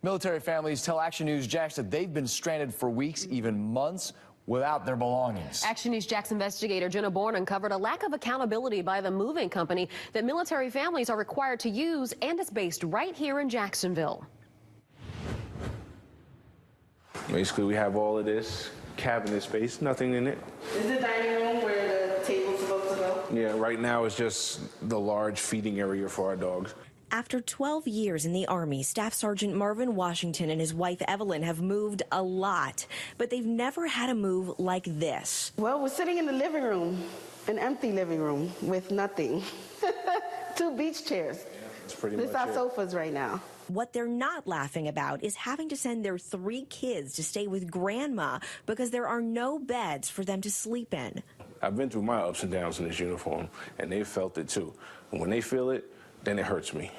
Military families tell Action News Jax that they've been stranded for weeks, even months, without their belongings. Action News Jax investigator Jenna Bourne uncovered a lack of accountability by the moving company that military families are required to use, and is based right here in Jacksonville. Basically, we have all of this cabinet space, nothing in it. Is the dining room where the table's supposed to go? Yeah, right now it's just the large feeding area for our dogs. After 12 years in the Army, Staff Sergeant Marvin Washington and his wife Evelyn have moved a lot, but they've never had a move like this. Well, we're sitting in the living room, an empty living room with nothing. 2 beach chairs. Yeah, that's pretty This is much our sofas right now. What they're not laughing about is having to send their 3 kids to stay with grandma because there are no beds for them to sleep in. I've been through my ups and downs in this uniform, and they felt it too. And when they feel it, then it hurts me.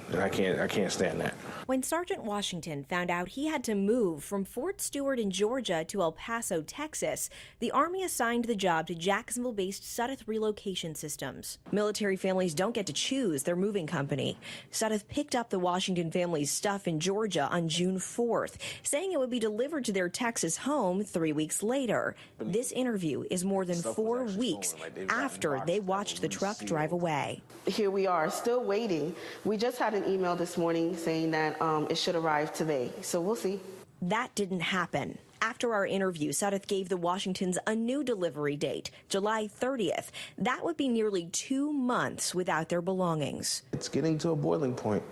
And I can't stand that. When Sergeant Washington found out he had to move from Fort Stewart in Georgia to El Paso, Texas, the Army assigned the job to Jacksonville-based Sudeth Relocation Systems. Military families don't get to choose their moving company. Sudeth picked up the Washington family's stuff in Georgia on June 4th, saying it would be delivered to their Texas home 3 weeks later. This interview is more than 4 weeks after they watched the truck drive away. Here we are, still waiting. We just had an email this morning saying that it should arrive today, so we'll see. That didn't happen. After our interview, Sudeth gave the Washingtons a new delivery date, July 30th. That would be nearly 2 months without their belongings. It's getting to a boiling point.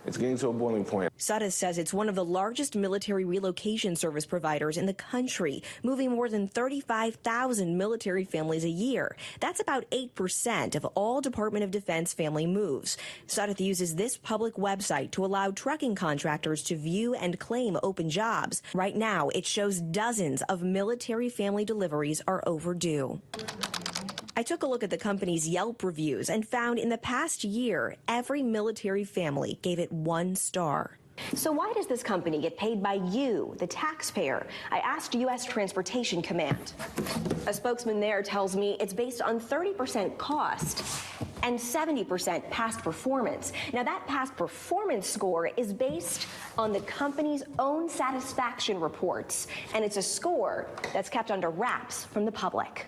It's getting to a boiling point. Sudeth says it's one of the largest military relocation service providers in the country, moving more than 35,000 military families a year. That's about 8% of all Department of Defense family moves. Sudeth uses this public website to allow trucking contractors to view and claim open jobs. Right now, it shows dozens of military family deliveries are overdue. I took a look at the company's Yelp reviews and found in the past year, every military family gave it 1 star. So why does this company get paid by you, the taxpayer? I asked U.S. Transportation Command. A spokesman there tells me it's based on 30% cost and 70% past performance. Now, that past performance score is based on the company's own satisfaction reports, and it's a score that's kept under wraps from the public.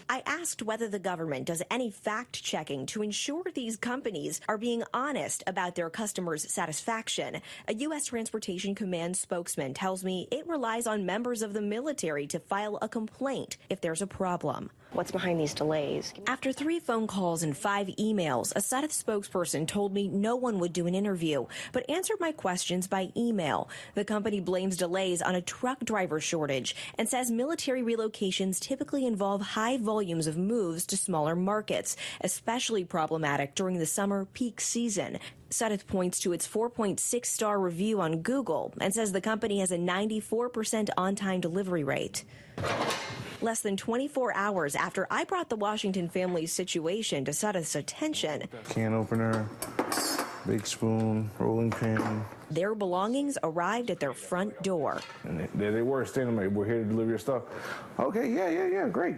I asked whether the government does any fact-checking to ensure these companies are being honest about their customers' satisfaction. A U.S. Transportation Command spokesman tells me it relies on members of the military to file a complaint if there's a problem. What's behind these delays? After 3 phone calls and 5 emails, a Sudeth spokesperson told me no one would do an interview, but answered my questions by email. The company blames delays on a truck driver shortage and says military relocations typically involve high volumes of moves to smaller markets, especially problematic during the summer peak season. Sudeth points to its 4.6-star review on Google and says the company has a 94% on-time delivery rate. Less than 24 hours after I brought the Washington family's situation to Sudeth's attention, Can opener, big spoon, rolling pin. their belongings arrived at their front door. And there they were, standing like, we're here to deliver your stuff. Okay, yeah, great.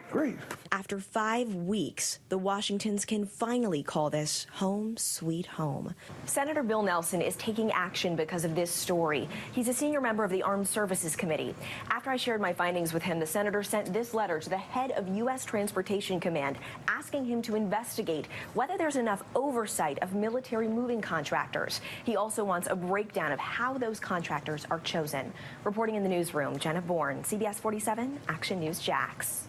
After 5 weeks, the Washingtons can finally call this home sweet home. Senator Bill Nelson is taking action because of this story. He's a senior member of the Armed Services Committee. After I shared my findings with him, the senator sent this letter to the head of U.S. Transportation Command, asking him to investigate whether there's enough oversight of military moving contractors. He also wants a breakdown of how those contractors are chosen. Reporting in the newsroom, Jenna Bourne, CBS 47, Action News Jax.